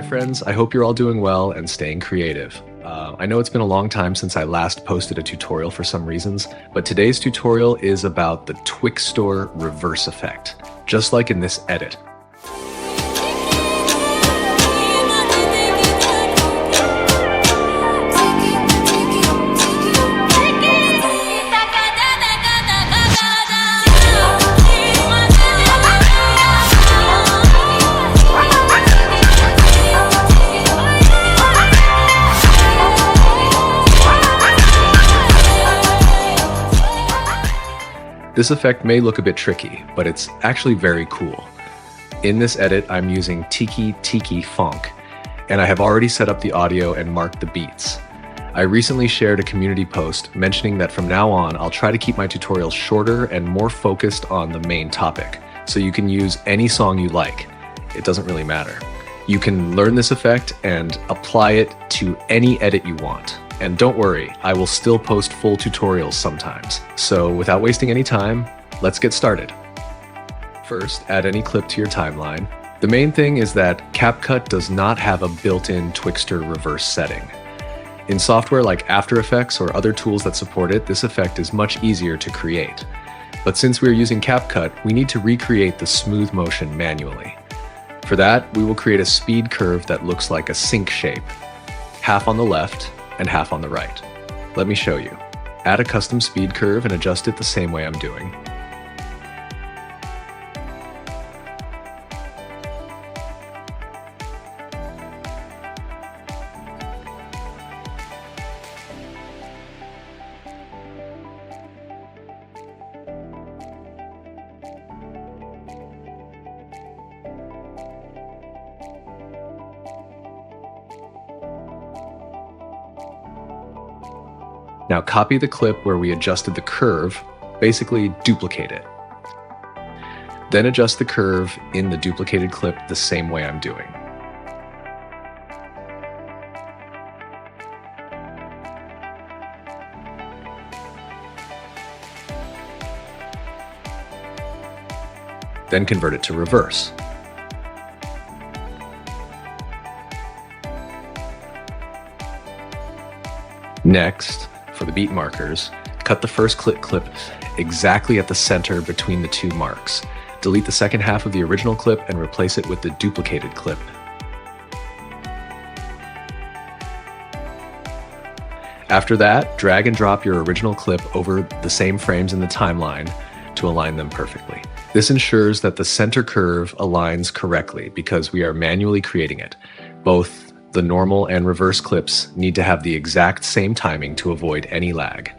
Hi friends, I hope you're all doing well and staying creative. I know it's been a long time since I last posted a tutorial for some reasons, but today's tutorial is about the Twixtor reverse effect, just like in this edit. This effect may look a bit tricky, but it's actually very cool. In this edit, I'm using Tiki Tiki Funk, and I have already set up the audio and marked the beats. I recently shared a community post mentioning that from now on, I'll try to keep my tutorials shorter and more focused on the main topic, so you can use any song you like. It doesn't really matter. You can learn this effect and apply it to any edit you want. And don't worry, I will still post full tutorials sometimes. So without wasting any time, let's get started. First, add any clip to your timeline. The main thing is that CapCut does not have a built-in Twixtor reverse setting. In software like After Effects or other tools that support it, this effect is much easier to create. But since we're using CapCut, we need to recreate the smooth motion manually. For that, we will create a speed curve that looks like a sync shape, half on the left and half on the right. Let me show you. Add a custom speed curve and adjust it the same way I'm doing. Now copy the clip where we adjusted the curve, basically duplicate it. Then adjust the curve in the duplicated clip the same way I'm doing. Then convert it to reverse. Next, for the beat markers, cut the first clip exactly at the center between the two marks. Delete the second half of the original clip and replace it with the duplicated clip. After that, drag and drop your original clip over the same frames in the timeline to align them perfectly. This ensures that the center curve aligns correctly because we are manually creating it. Both the normal and reverse clips need to have the exact same timing to avoid any lag.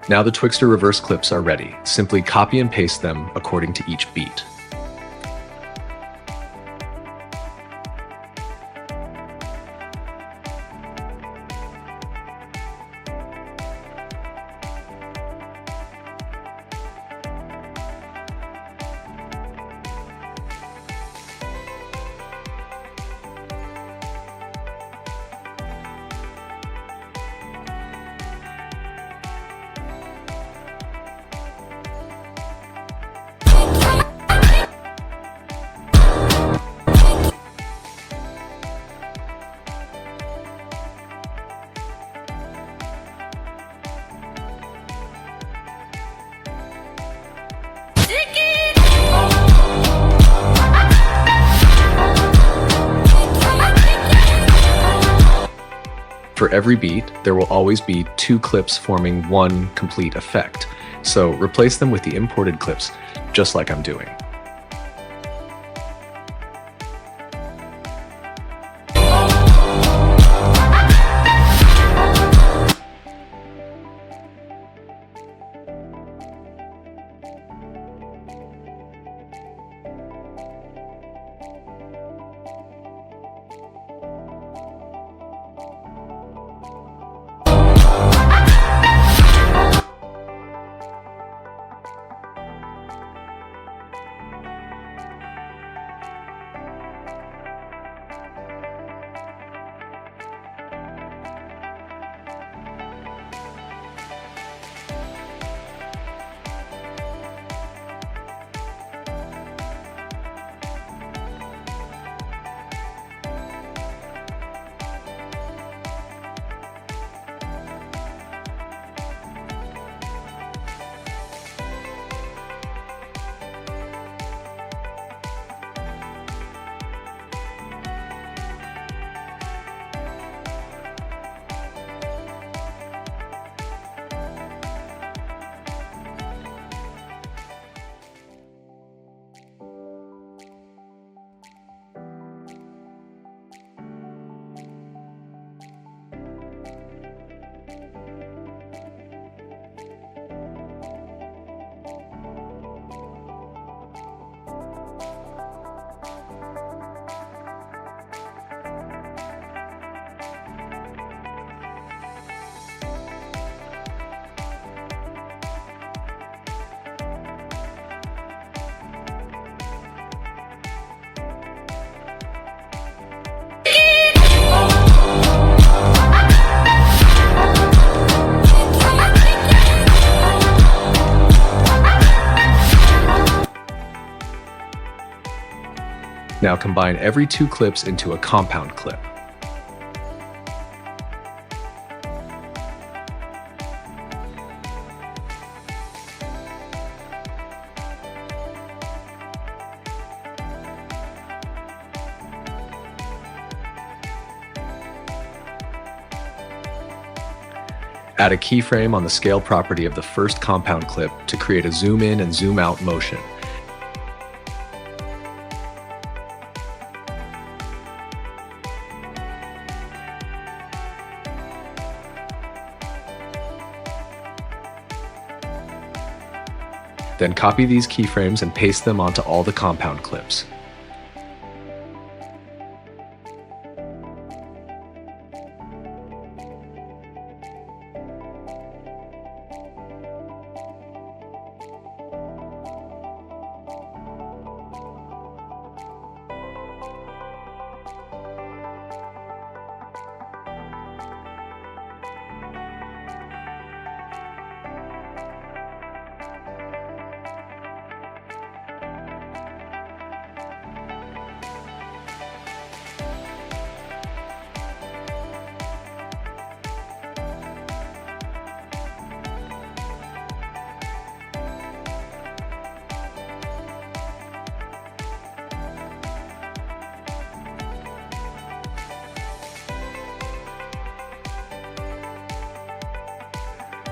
Now the Twixtor reverse clips are ready. Simply copy and paste them according to each beat. For every beat, there will always be two clips forming one complete effect. So replace them with the imported clips, just like I'm doing. Now combine every 2 clips into a compound clip. Add a keyframe on the scale property of the first compound clip to create a zoom in and zoom out motion. Then copy these keyframes and paste them onto all the compound clips.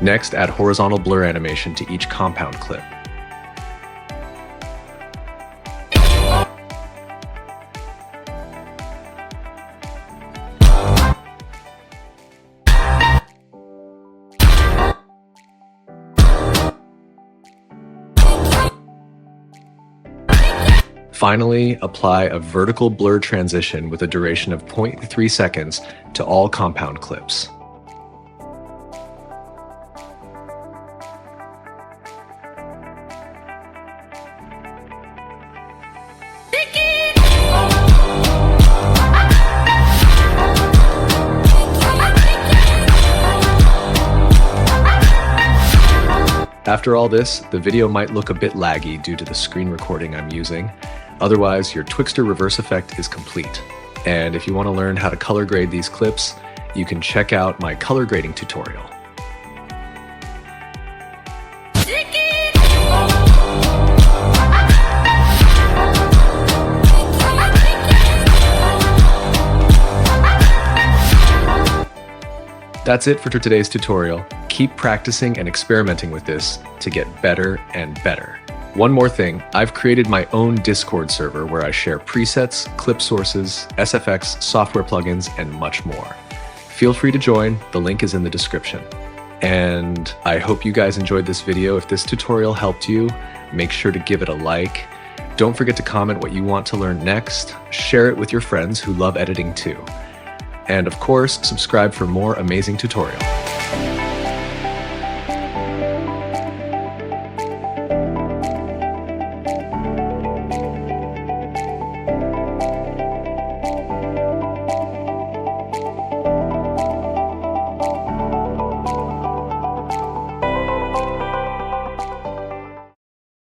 Next, add horizontal blur animation to each compound clip. Finally, apply a vertical blur transition with a duration of 0.3 seconds to all compound clips. After all this, the video might look a bit laggy due to the screen recording I'm using. Otherwise, your Twixtor reverse effect is complete. And if you want to learn how to color grade these clips, you can check out my color grading tutorial. That's it for today's tutorial. Keep practicing and experimenting with this to get better and better. One more thing, I've created my own Discord server where I share presets, clip sources, SFX, software plugins, and much more. Feel free to join, the link is in the description. And I hope you guys enjoyed this video. If this tutorial helped you, make sure to give it a like. Don't forget to comment what you want to learn next. Share it with your friends who love editing too. And of course, subscribe for more amazing tutorials.